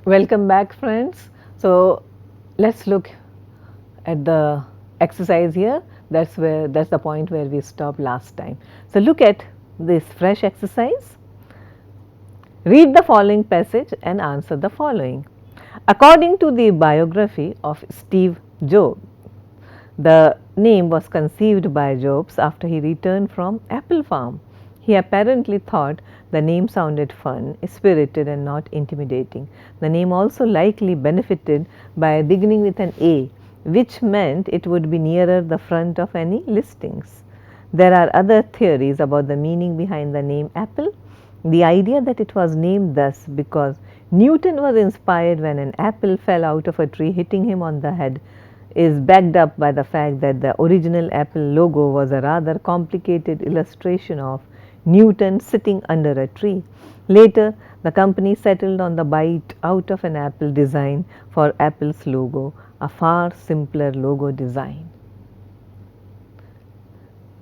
Welcome back, friends. So let's look at the exercise here. That's the point where we stopped last time. So look at this fresh exercise. Read the following passage and answer the following. According to the biography of Steve Jobs, the name was conceived by Jobs after he returned from Apple Farm. He apparently thought the name sounded fun, spirited, and not intimidating. The name also likely benefited by beginning with an A, which meant it would be nearer the front of any listings. There are other theories about the meaning behind the name Apple. The idea that it was named thus because Newton was inspired when an apple fell out of a tree hitting him on the head is backed up by the fact that the original Apple logo was a rather complicated illustration of Newton sitting under a tree. Later, the company settled on the bite out of an apple design for Apple's logo, a far simpler logo design.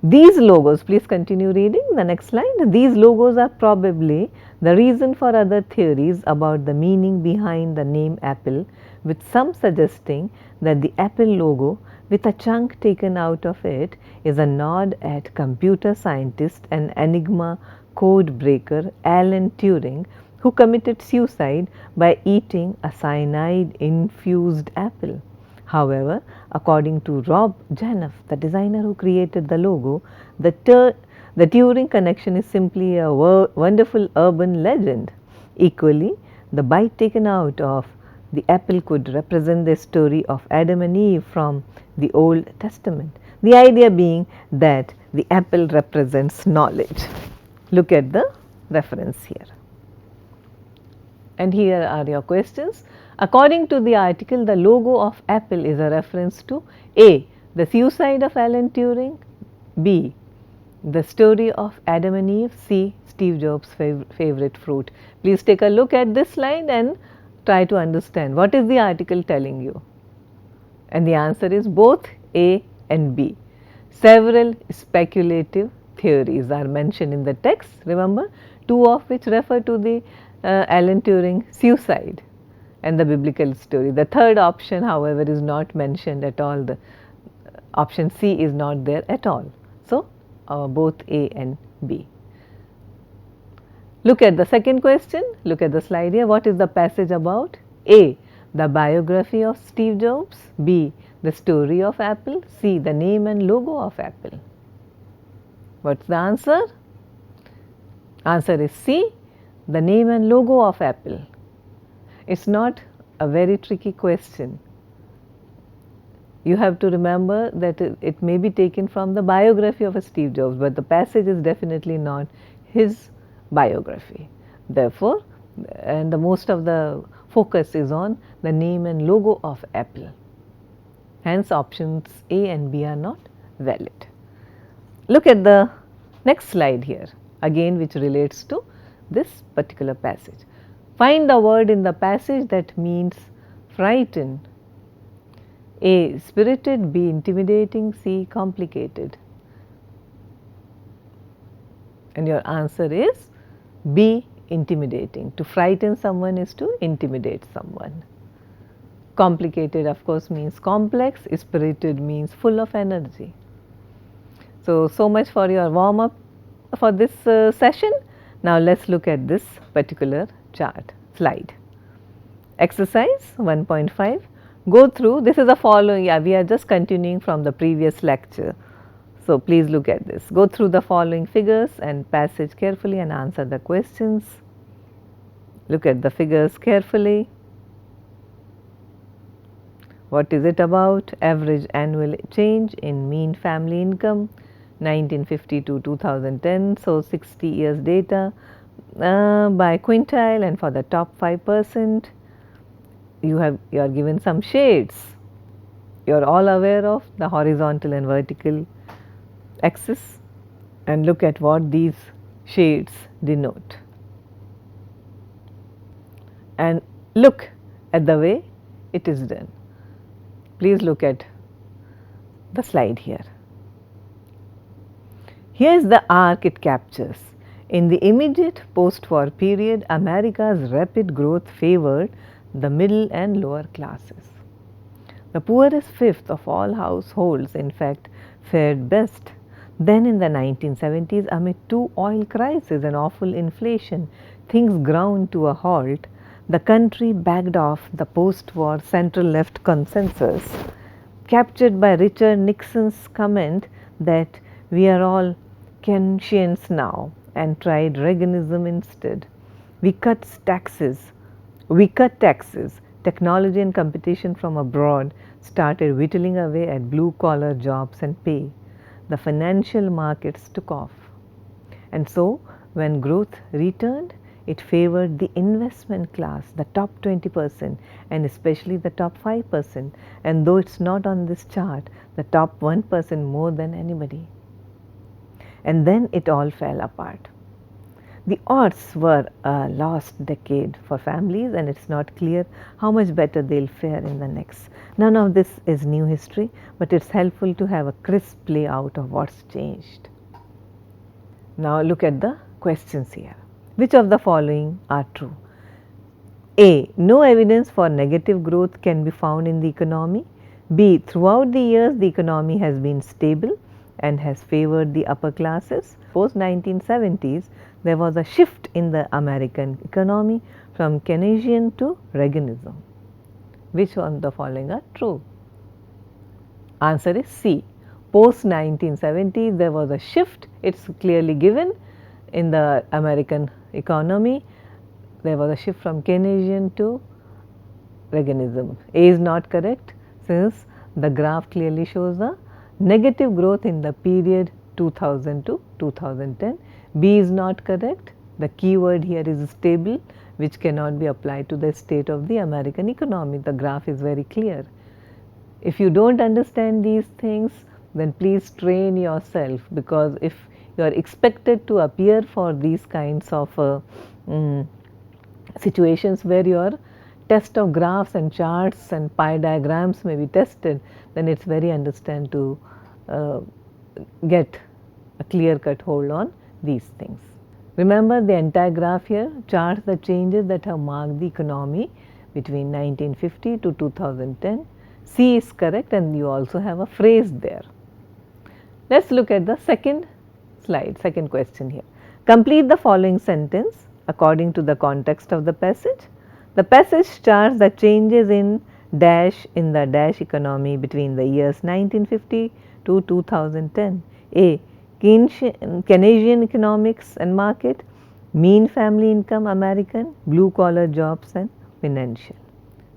These logos, please continue reading the next slide. These logos are probably the reason for other theories about the meaning behind the name Apple, with some suggesting that the Apple logo, with a chunk taken out of it, is a nod at computer scientist and Enigma code breaker Alan Turing, who committed suicide by eating a cyanide infused apple. However, according to Rob Janoff, the designer who created the logo, the Turing connection is simply a wonderful urban legend. Equally, the bite taken out of the apple could represent the story of Adam and Eve from the Old Testament. The idea being that the apple represents knowledge. Look at the reference here. And here are your questions. According to the article, the logo of Apple is a reference to A. The suicide of Alan Turing, B. The story of Adam and Eve, C. Steve Jobs' favorite fruit. Please take a look at this slide and try to understand what is the article telling you. And the answer is both A and B. Several speculative theories are mentioned in the text, remember, two of which refer to the Alan Turing suicide and the biblical story. The third option, however, is not mentioned at all. The option C is not there at all. So, both A and B. Look at the second question. Look at the slide here. What is the passage about? A. The biography of Steve Jobs. B. The story of Apple. C. The name and logo of Apple. What's the answer? Answer is C. The name and logo of Apple. It's not a very tricky question. You have to remember that it may be taken from the biography of a Steve Jobs, but the passage is definitely not his biography. Therefore, and the most of the focus is on the name and logo of Apple. Hence, options A and B are not valid. Look at the next slide here, again which relates to this particular passage. Find the word in the passage that means frighten. A. Spirited. B. Intimidating. C. Complicated. And your answer is B. Intimidating. To frighten someone is to intimidate someone. Complicated, of course, means complex. Spirited means full of energy. So much for your warm up for this session. Now, let's look at this particular chart slide. Exercise 1.5. Go through, this is a following, we are just continuing from the previous lecture. So, please look at this. Go through the following figures and passage carefully and answer the questions. Look at the figures carefully. What is it about? Average annual change in mean family income 1950 to 2010. So, 60 years data by quintile, and for the top 5%. You are given some shades. You are all aware of the horizontal and vertical axis, and look at what these shades denote. And look at the way it is done. Please look at the slide here. Here is the arc it captures. In the immediate post-war period, America's rapid growth favored the middle and lower classes. The poorest fifth of all households, in fact, fared best. Then in the 1970s, amid two oil crises and awful inflation, things ground to a halt. The country backed off the post-war centre-left consensus, captured by Richard Nixon's comment that we are all Keynesians now, and tried Reaganism instead. We cut taxes. We cut taxes. Technology and competition from abroad started whittling away at blue-collar jobs and pay. The financial markets took off. And so, when growth returned, it favored the investment class, the top 20%, and especially the top 5%. And though it's not on this chart, the top 1% more than anybody. And then it all fell apart. The odds were a lost decade for families, and it's not clear how much better they'll fare in the next. None of this is new history, but it's helpful to have a crisp layout of what's changed. Now look at the questions here. Which of the following are true? A. No evidence for negative growth can be found in the economy. B. Throughout the years, the economy has been stable and has favored the upper classes. Post 1970s, there was a shift in the American economy from Keynesian to Reaganism. Which one of the following are true? Answer is C. Post 1970s, there was a shift. It's clearly given in the American economy. There was a shift from Keynesian to Reaganism. A is not correct, since the graph clearly shows a negative growth in the period 2000 to 2010. B is not correct. The key word here is stable, which cannot be applied to the state of the American economy. The graph is very clear. If you don't understand these things, then please train yourself, because if you are expected to appear for these kinds of situations where your test of graphs and charts and pie diagrams may be tested, then it's very understand to get a clear-cut hold on these things. Remember, the entire graph here charts the changes that have marked the economy between 1950 to 2010. C is correct, and you also have a phrase there. Let's look at the second slide, second question here. Complete the following sentence according to the context of the passage. The passage charts the changes in the dash economy between the years 1950 to 2010. A. Keynesian economics and market, mean family income American, blue collar jobs and financial.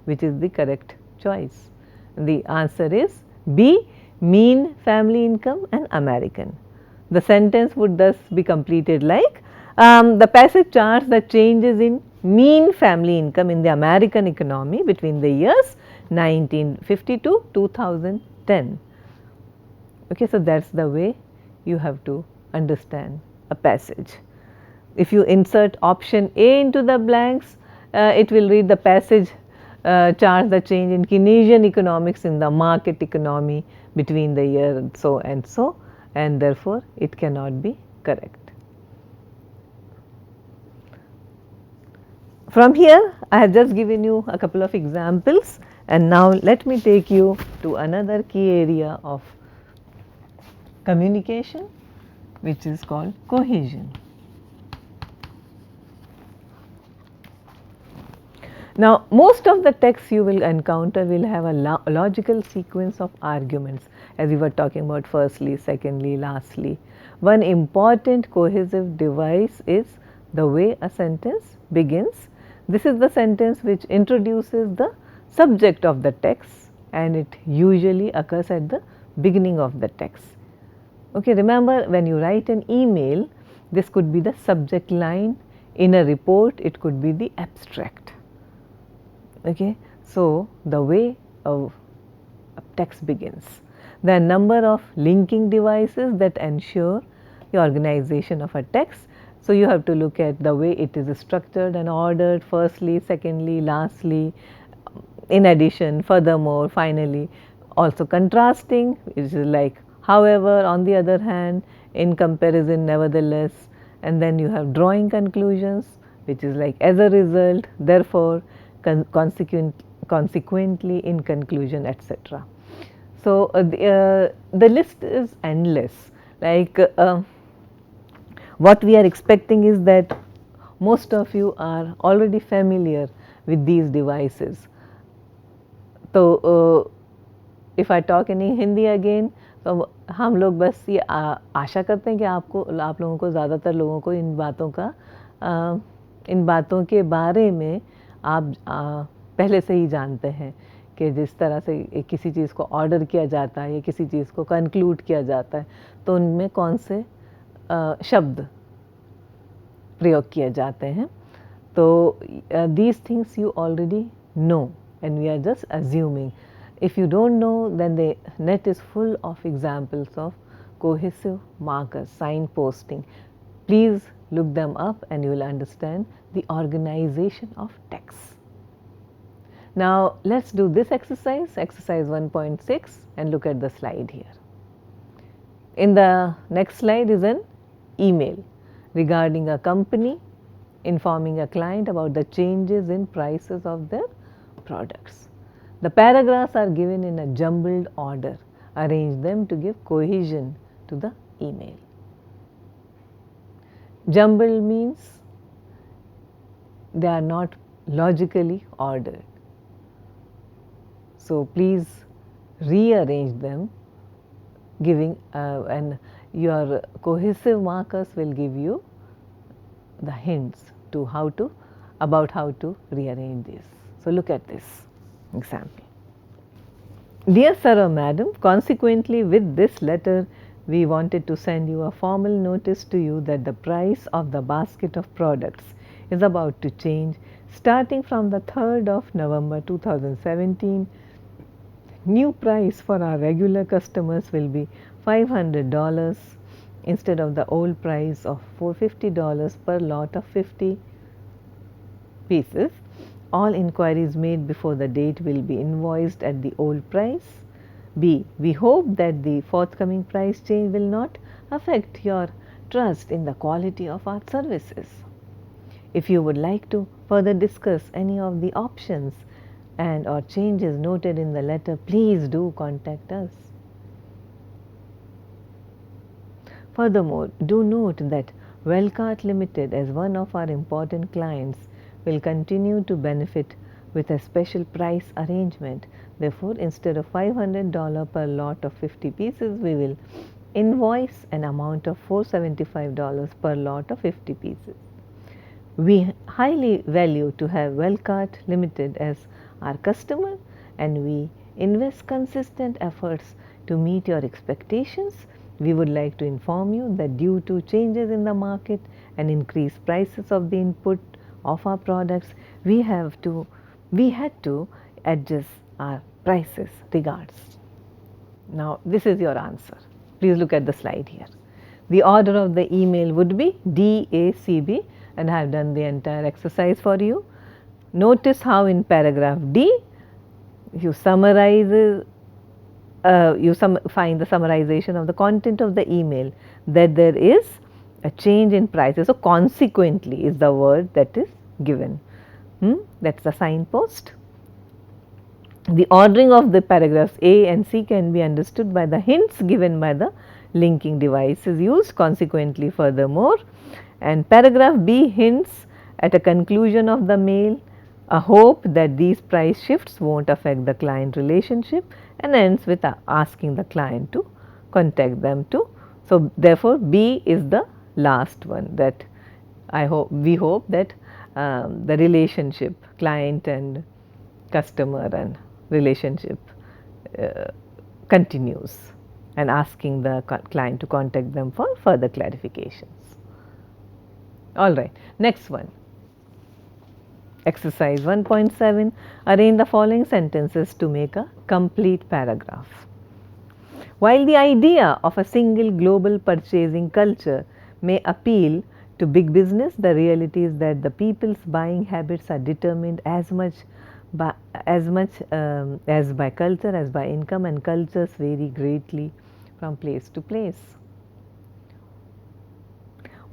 Which is the correct choice? The answer is B. Mean family income and American. The sentence would thus be completed like, the passage charts the changes in mean family income in the American economy between the years 1950 to 2010. Okay, so that's the way you have to understand a passage. If you insert option A into the blanks, it will read the passage charts the change in Keynesian economics in the market economy between the year so and so, and therefore it cannot be correct. From here, I have just given you a couple of examples, and now let me take you to another key area of communication, which is called cohesion. Now, most of the texts you will encounter will have a logical sequence of arguments, as we were talking about firstly, secondly, lastly. One important cohesive device is the way a sentence begins. This is the sentence which introduces the subject of the text, and it usually occurs at the beginning of the text. Okay, remember, when you write an email, this could be the subject line. In a report, it could be the abstract. Okay, so the way a text begins. There are a number of linking devices that ensure the organization of a text. So you have to look at the way it is structured and ordered, firstly, secondly, lastly, in addition, furthermore, finally. Also contrasting, which is like however, on the other hand, in comparison, nevertheless, and then you have drawing conclusions, which is like as a result, therefore, consequently, in conclusion, etc. So the list is endless. Like what we are expecting is that most of you are already familiar with these devices. तो if I talk in Hindi again, तो हम लोग बस ये आशा करते हैं कि आप लोगों को, ज़्यादातर लोगों को इन बातों के बारे में आप पहले से ही जानते हैं कि जिस तरह से किसी चीज़ को ऑर्डर किया जाता है या किसी चीज़ को कंक्लूड किया जाता है तो उनमें कौन से शब्द प्रयोग किए जाते हैं. तो these things you already know and we are just assuming. If you don't know, then the net is full of examples of cohesive markers, signposting. Please look them up and you will understand the organization of text. Now let's do this exercise, exercise 1.6, and look at the slide here. In the next slide is an email regarding a company informing a client about the changes in prices of their products. The paragraphs are given in a jumbled order. Arrange them to give cohesion to the email. Jumbled means they are not logically ordered. So please rearrange them, giving and your cohesive markers will give you the hints to how to rearrange this. So look at this example. Dear Sir or Madam, consequently with this letter we wanted to send you a formal notice to you that the price of the basket of products is about to change starting from the 3rd of November 2017. New price for our regular customers will be $500 instead of the old price of $450 per lot of 50 pieces. All inquiries made before the date will be invoiced at the old price. B. We hope that the forthcoming price change will not affect your trust in the quality of our services. If you would like to further discuss any of the options and or changes noted in the letter, please do contact us. Furthermore, do note that Wellcart Limited, as one of our important clients, will continue to benefit with a special price arrangement. Therefore, instead of $500 per lot of 50 pieces, we will invoice an amount of $475 per lot of 50 pieces. We highly value to have Wellcart Limited as our customer, and we invest consistent efforts to meet your expectations. We would like to inform you that due to changes in the market and increased prices of the input of our products, we had to adjust our prices. Regards. Now this is your answer. Please look at the slide here. The order of the email would be DACB, and I have done the entire exercise for you. Notice how in paragraph D you summarize find the summarization of the content of the email, that there is a change in prices. So consequently is the word that is given. That's the signpost. The ordering of the paragraphs A and C can be understood by the hints given by the linking devices used. Consequently, furthermore, and paragraph B hints at a conclusion of the mail, a hope that these price shifts won't affect the client relationship, and ends with asking the client to contact them too. So therefore, B is the last one, that we hope that the relationship, client and customer and relationship continues, and asking the client to contact them for further clarifications. All right, next one. Exercise 1.7. Arrange the following sentences to make a complete paragraph. While the idea of a single global purchasing culture may appeal to big business, the reality is that the people's buying habits are determined as much as by culture as by income, and cultures vary greatly from place to place.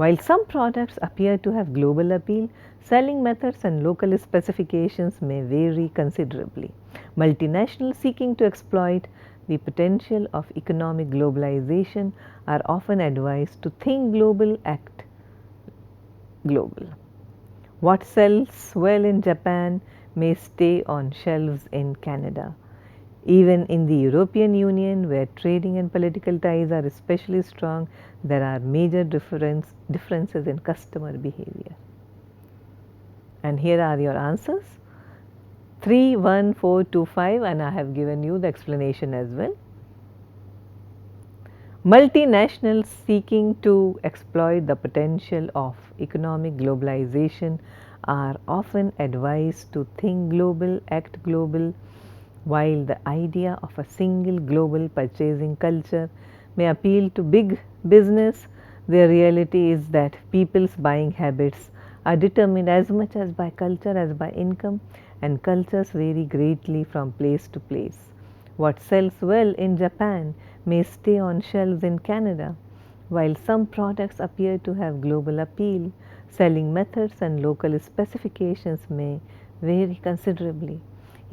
While some products appear to have global appeal, selling methods and local specifications may vary considerably. Multinationals seeking to exploit the potential of economic globalization are often advised to think global, act global. What sells well in Japan may stay on shelves in Canada. Even in the European Union, where trading and political ties are especially strong, there are major differences in customer behavior. And here are your answers 3, 1, 4, 2, 5, and I have given you the explanation as well. Multinationals seeking to exploit the potential of economic globalization are often advised to think global, act global. While the idea of a single global purchasing culture may appeal to big business, the reality is that people's buying habits are determined as much as by culture as by income, and cultures vary greatly from place to place. What sells well in Japan may stay on shelves in Canada. While some products appear to have global appeal, selling methods and local specifications may vary considerably.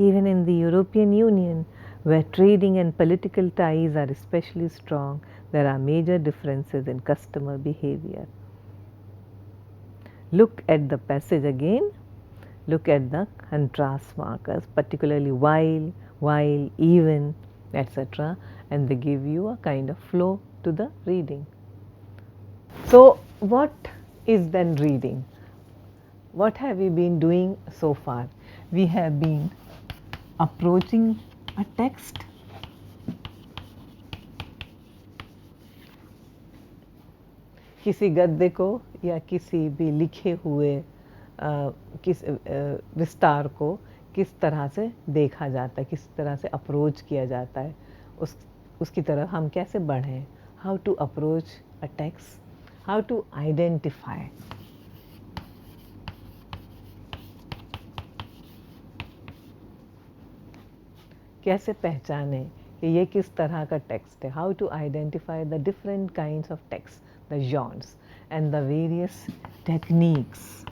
Even in the European Union, where trading and political ties are especially strong, there are major differences in customer behavior. Look at the passage again. Look at the contrast markers, particularly while, even, etc., and they give you a kind of flow to the reading. So, what is then reading? What have we been doing so far? We have been approaching a text, किसी गद्य को या किसी भी लिखे हुए किस विस्तार को किस तरह से देखा जाता है, किस तरह से अप्रोच किया जाता है, उसकी तरफ हम कैसे बढ़ें. How to approach a text, how to identify. कैसे पहचाने कि ये किस तरह का टेक्स्ट है. How to identify the different kinds of text, the genres and the various techniques.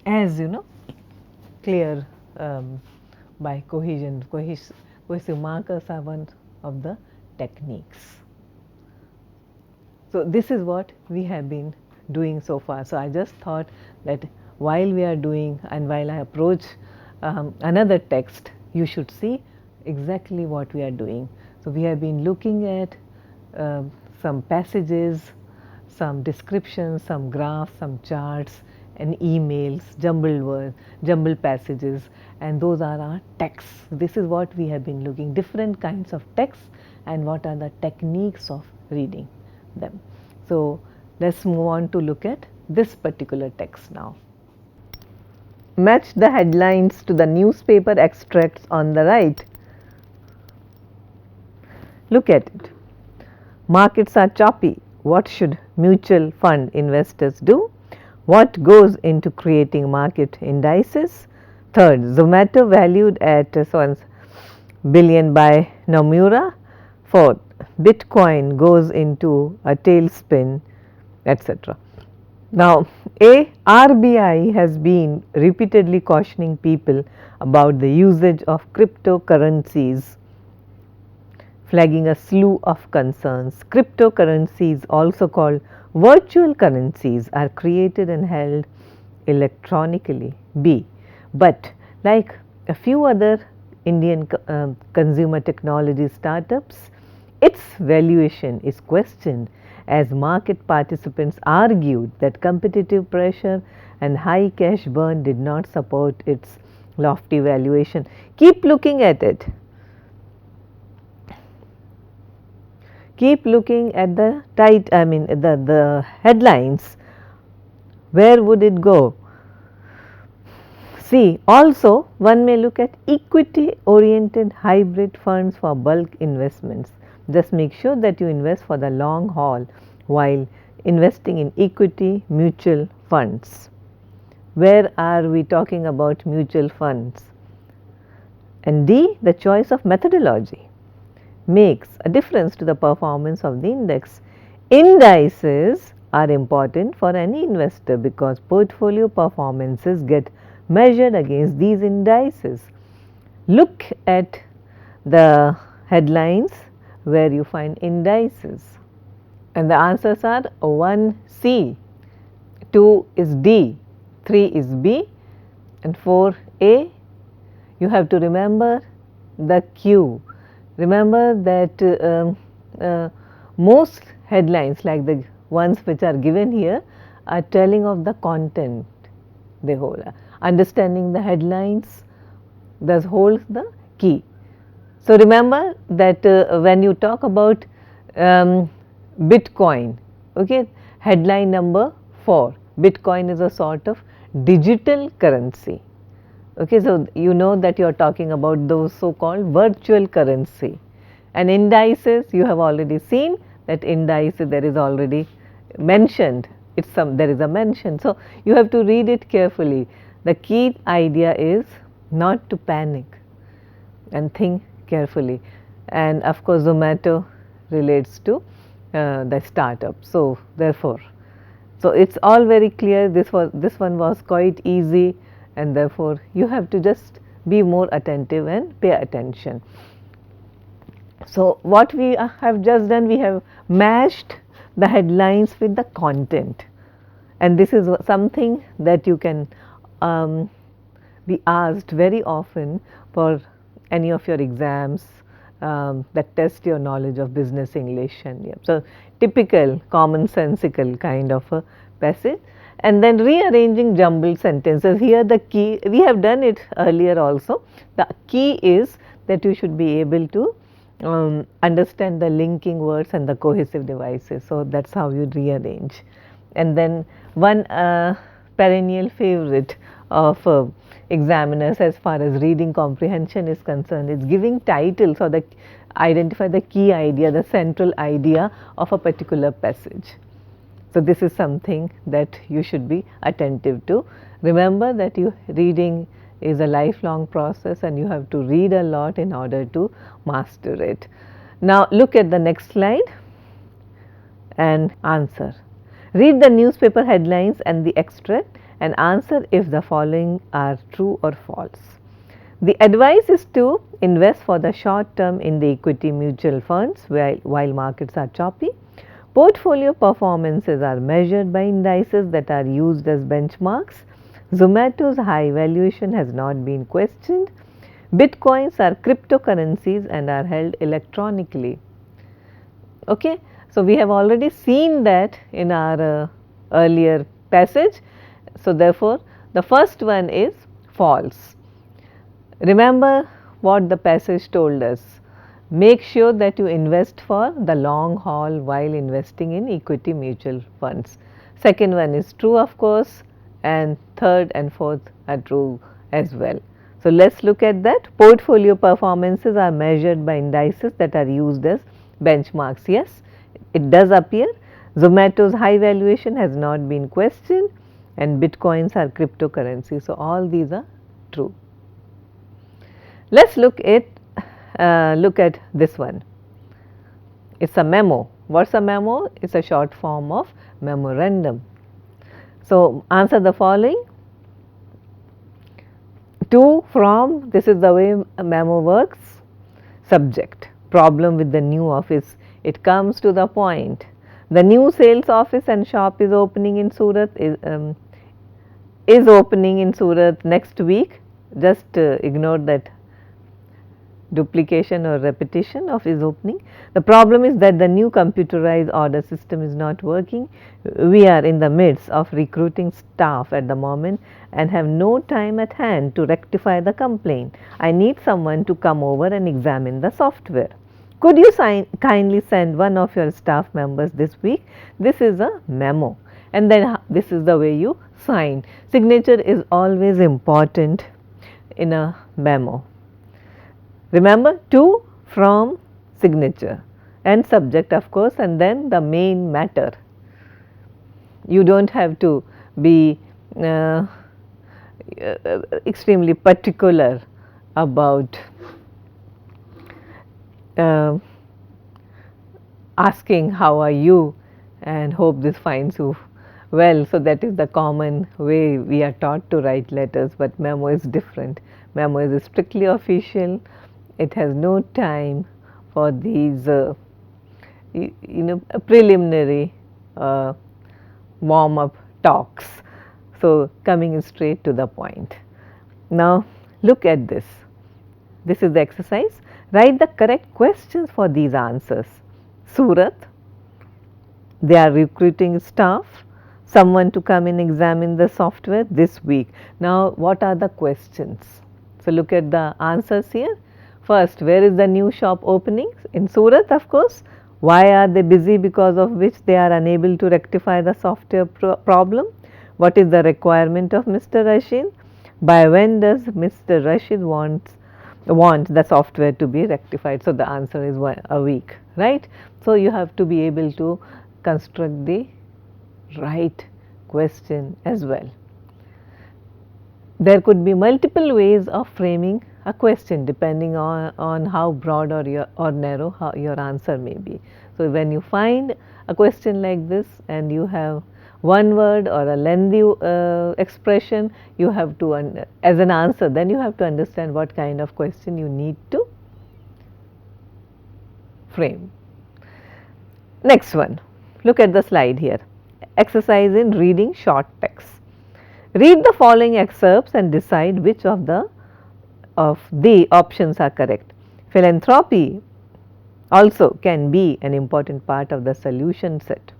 As you know, clear by cohesive markers are one of the techniques. So this is what we have been doing so far. So I just thought that while we are doing and while I approach another text, you should see exactly what we are doing. So we have been looking at some passages, some descriptions, some graphs, some charts, and emails, jumbled words, jumbled passages, and those are our texts. This is what we have been looking, different kinds of texts and what are the techniques of reading them. So let's move on to look at this particular text now. Match the headlines to the newspaper extracts on the right. Look at it. Markets are choppy. What should mutual fund investors do? What goes into creating market indices? Third, Zomato valued at $1 billion by Nomura. Fourth, Bitcoin goes into a tailspin, etc. Now, RBI has been repeatedly cautioning people about the usage of cryptocurrencies, flagging a slew of concerns. Cryptocurrencies, also called virtual currencies, are created and held electronically. B. But like a few other Indian consumer technology startups, its valuation is questioned as market participants argued that competitive pressure and high cash burn did not support its lofty valuation. Keep looking at it. Keep looking at the the headlines. Where would it go? See, also one may look at equity oriented hybrid funds for bulk investments. Just make sure that you invest for the long haul while investing in equity mutual funds. Where are we talking about mutual funds? And D, the choice of methodology. makes a difference to the performance of the index. Indices are important for any investor because portfolio performances get measured against these indices. Look at the headlines where you find indices, and the answers are 1C, 2 is D, 3 is B, and 4A. You have to remember the Q. Remember that most headlines, like the ones which are given here, are telling of the content they hold. Understanding the headlines thus holds the key. So, remember that when you talk about Bitcoin, okay, headline number 4, Bitcoin is a sort of digital currency. Okay, so you know that you are talking about those so called virtual currency. And indices, you have already seen that indices there is already mentioned, there is a mention. So, you have to read it carefully. The key idea is not to panic and think carefully, and of course Zomato relates to the startup. So, therefore, so it's all very clear. This one was quite easy, and therefore you have to just be more attentive and pay attention. So, what we have just done, we have matched the headlines with the content, and this is something that you can be asked very often for any of your exams that test your knowledge of business English. And yeah, so typical commonsensical kind of a passage. And then rearranging jumbled sentences. Here the key, we have done it earlier also. The key is that you should be able to understand the linking words and the cohesive devices. So that's how you rearrange. And then one perennial favorite of examiners as far as reading comprehension is concerned is giving titles or the identify the key idea, the central idea of a particular passage. So this is something that you should be attentive to. Remember that reading is a lifelong process and you have to read a lot in order to master it. Now look at the next slide and answer. Read the newspaper headlines and the extract and answer if the following are true or false. The advice is to invest for the short term in the equity mutual funds while markets are choppy. Portfolio performances are measured by indices that are used as benchmarks. Zomato's high valuation has not been questioned. Bitcoins are cryptocurrencies and are held electronically. Okay. So, we have already seen that in our earlier passage. So, therefore, the first one is false. Remember what the passage told us. Make sure that you invest for the long haul while investing in equity mutual funds. Second one is true, of course, and third and fourth are true as well. So, let us look at that. Portfolio performances are measured by indices that are used as benchmarks. Yes, it does appear. Zomato's high valuation has not been questioned and bitcoins are cryptocurrency. So, all these are true. Let us look at this one. It's a memo. What's a memo? It's a short form of memorandum. So, answer the following. To, from, this is the way a memo works. Subject, problem with the new office. It comes to the point. The new sales office and shop is opening in Surat, is opening in Surat next week. Just ignore that duplication or repetition of is opening. The problem is that the new computerized order system is not working. We are in the midst of recruiting staff at the moment and have no time at hand to rectify the complaint. I need someone to come over and examine the software. Could you kindly send one of your staff members this week? This is a memo, and then this is the way you sign. Signature is always important in a memo. Remember, to, from, signature and subject, of course, and then the main matter. You do not have to be extremely particular about asking how are you and hope this finds you well. So that is the common way we are taught to write letters, but memo is different. Memo is strictly official. It has no time for these preliminary uh, warm up talks. So coming straight to the point. Now look at this. This is the exercise. Write the correct questions for these answers. Surat, they are recruiting staff, someone to come and examine the software this week. Now what are the questions? So look at the answers here. First, where is the new shop opening? In Surat, of course. Why are they busy, because of which they are unable to rectify the software problem? What is the requirement of Mr. Rashid? By when does Mr. Rashid want the software to be rectified? So the answer is a week, right? So you have to be able to construct the right question as well. There could be multiple ways of framing a question depending on how broad or narrow how your answer may be. So when you find a question like this and you have one word or a lengthy expression, you have to as an answer, then you have to understand what kind of question you need to frame. Next one, look at the slide here. Exercise in reading short text. Read the following excerpts and decide which of the options are correct. Philanthropy also can be an important part of the solution set.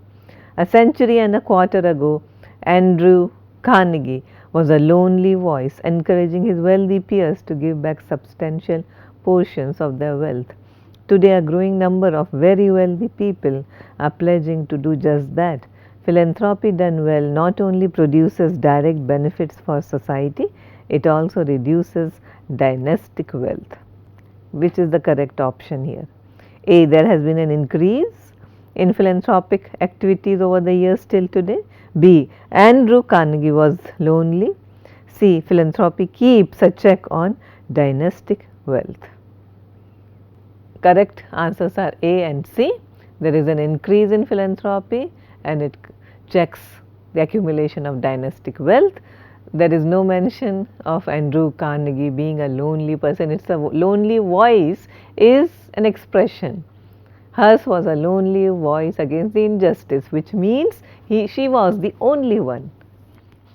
A century and a quarter ago, Andrew Carnegie was a lonely voice encouraging his wealthy peers to give back substantial portions of their wealth. Today, a growing number of very wealthy people are pledging to do just that. Philanthropy done well not only produces direct benefits for society, it also reduces dynastic wealth. Which is the correct option here? A. There has been an increase in philanthropic activities over the years till today. B. Andrew Carnegie was lonely. C. Philanthropy keeps a check on dynastic wealth. Correct answers are A and C. There is an increase in philanthropy and it checks the accumulation of dynastic wealth. There is no mention of Andrew Carnegie being a lonely person. It's a lonely voice is an expression. Hers was a lonely voice against the injustice, which means she was the only one.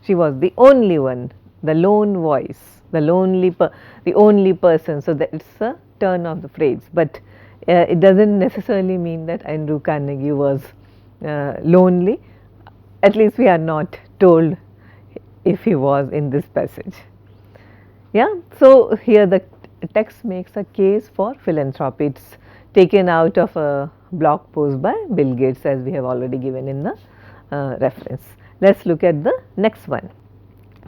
She was the only one, the lone voice, the only person. So that it's a turn of the phrase, but it doesn't necessarily mean that Andrew Carnegie was lonely. At least we are not told if he was in this passage. Yeah, so here the text makes a case for philanthropy. It's taken out of a blog post by Bill Gates, as we have already given in the reference. Let's look at the next one.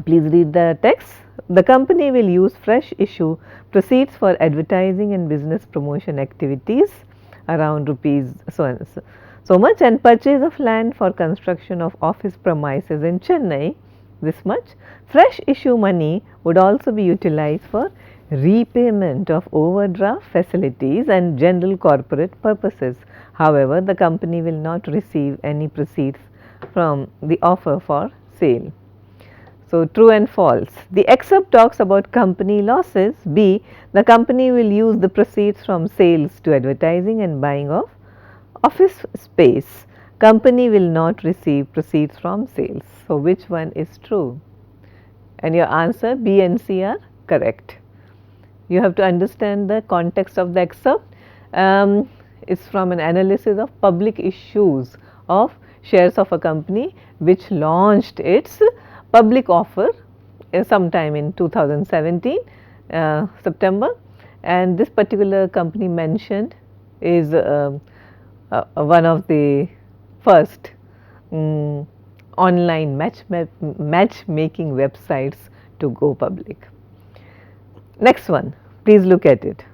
Please read the text. The company will use fresh issue proceeds for advertising and business promotion activities around rupees so much, and purchase of land for construction of office premises in Chennai this much. Fresh issue money would also be utilized for repayment of overdraft facilities and general corporate purposes. However, the company will not receive any proceeds from the offer for sale. So, true and false. The excerpt talks about company losses. B. The company will use the proceeds from sales to advertising and buying of office space. Company will not receive proceeds from sales. So, which one is true? And your answer B and C are correct. You have to understand the context of the excerpt. It's from an analysis of public issues of shares of a company which launched its public offer sometime in 2017 September, and this particular company mentioned is one of the first online matchmaking websites to go public. Next one, please look at it.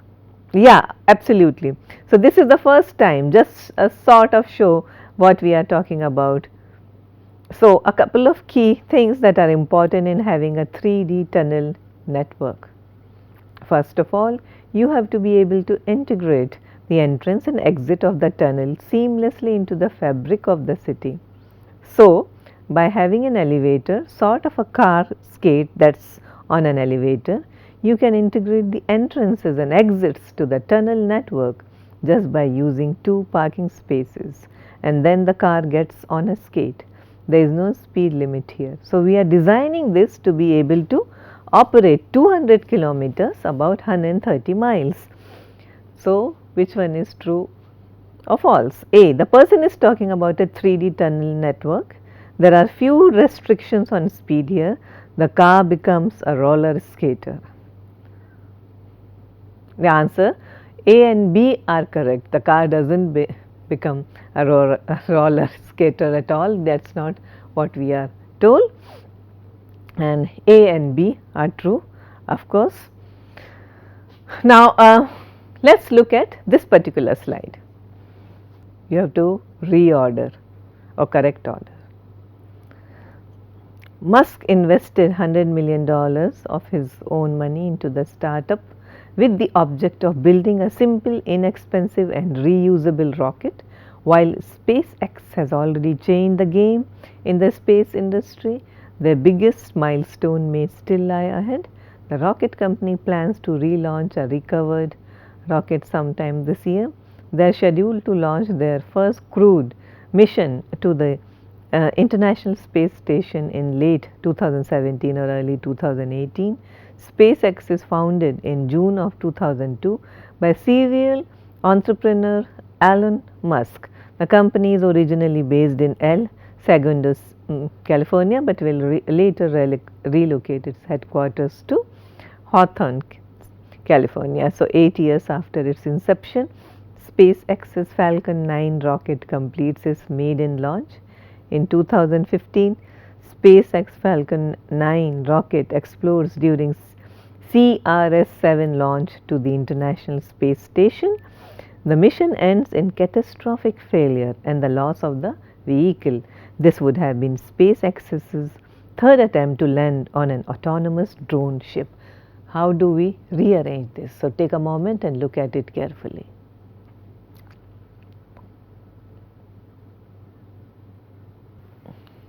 Yeah, absolutely. So this is the first time, just a sort of show what we are talking about. So a couple of key things that are important in having a 3D tunnel network. First of all, you have to be able to integrate the entrance and exit of the tunnel seamlessly into the fabric of the city. So, by having an elevator, sort of a car skate that's on an elevator, you can integrate the entrances and exits to the tunnel network just by using 2 parking spaces, and then the car gets on a skate. There is no speed limit here. So, we are designing this to be able to operate 200 kilometers, about 130 miles. So, which one is true or false? A. The person is talking about a 3D tunnel network. There are few restrictions on speed here. The car becomes a roller skater. The answer A and B are correct. The car doesn't become a roller skater at all. That's not what we are told. And A and B are true, of course. Now, let's look at this particular slide. You have to reorder or correct order. Musk invested $100 million of his own money into the startup with the object of building a simple, inexpensive and reusable rocket. While SpaceX has already changed the game in the space industry, their biggest milestone may still lie ahead. The rocket company plans to relaunch a recovered rocket sometime this year. They are scheduled to launch their first crewed mission to the International Space Station in late 2017 or early 2018. SpaceX is founded in June of 2002 by serial entrepreneur Elon Musk. The company is originally based in El Segundo, California, but will later relocate its headquarters to Hawthorne, California. So, 8 years after its inception, SpaceX's Falcon 9 rocket completes its maiden launch. In 2015, SpaceX Falcon 9 rocket explodes during CRS-7 launch to the International Space Station. The mission ends in catastrophic failure and the loss of the vehicle. This would have been SpaceX's third attempt to land on an autonomous drone ship. How do we rearrange this? So, take a moment and look at it carefully.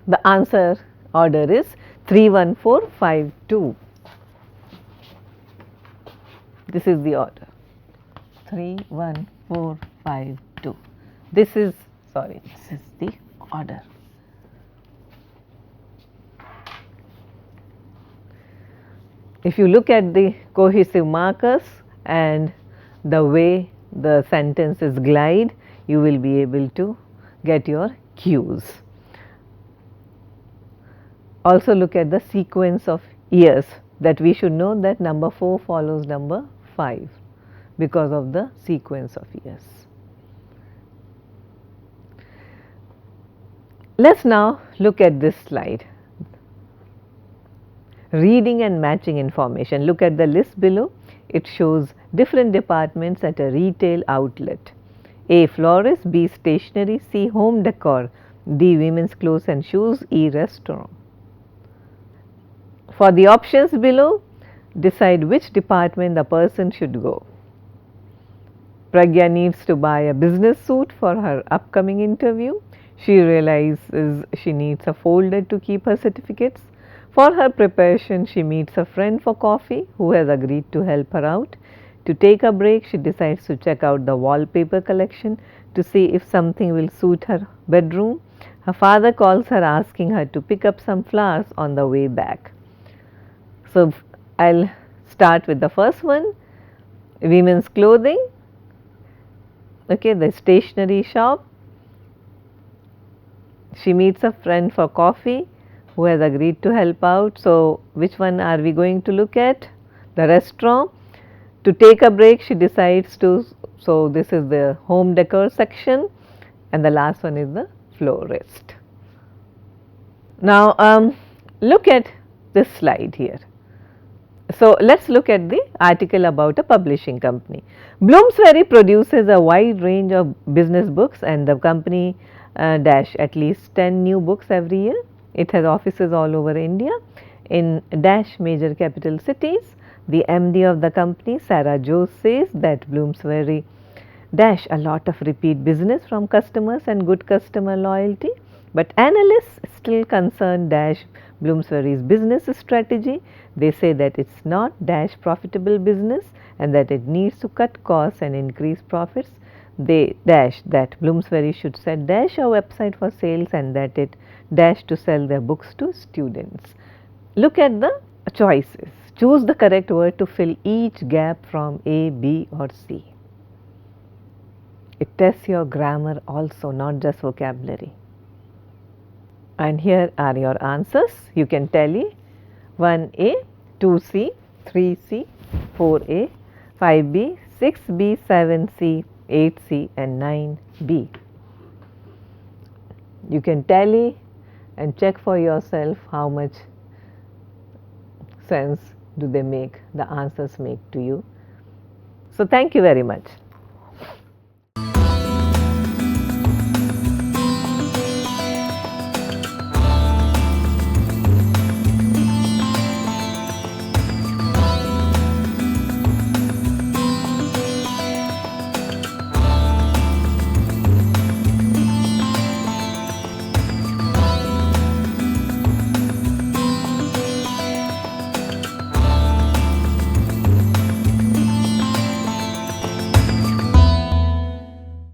The answer order is 31452. This is the order 31452. This is the order. If you look at the cohesive markers and the way the sentences glide, you will be able to get your cues. Also look at the sequence of years, that we should know that number 4 follows number 5 because of the sequence of years. Let's now look at this slide. Reading and matching information. Look at the list below. It shows different departments at a retail outlet. A. Florist, B. Stationery, C. Home decor, D. Women's clothes and shoes, E. Restaurant. For the options below, decide which department the person should go. Pragya needs to buy a business suit for her upcoming interview. She realizes she needs a folder to keep her certificates. For her preparation, she meets a friend for coffee who has agreed to help her out. To take a break, she decides to check out the wallpaper collection to see if something will suit her bedroom. Her father calls her asking her to pick up some flowers on the way back. So, I'll start with the first one, women's clothing, okay, the stationery shop. She meets a friend for coffee who has agreed to help out. So, which one are we going to look at? The restaurant. To take a break, she decides to, so this is the home decor section, and the last one is the florist. Now, look at this slide here. So, let us look at the article about a publishing company. Bloomsbury produces a wide range of business books, and the company dash at least 10 new books every year. It has offices all over India in dash major capital cities. The MD of the company, Sarah Jones, says that Bloomsbury dash a lot of repeat business from customers and good customer loyalty. But analysts still concern dash Bloomsbury's business strategy. They say that it's not dash profitable business and that it needs to cut costs and increase profits. They dash that Bloomsbury should set dash a website for sales and that it dash to sell their books to students. Look at the choices. Choose the correct word to fill each gap from A, B or C. It tests your grammar also, not just vocabulary. And here are your answers. You can tally 1A, 2C, 3C, 4A, 5B, 6B, 7C, 8C and 9B. You can tally and check for yourself how much sense do they make, the answers make to you. So thank you very much.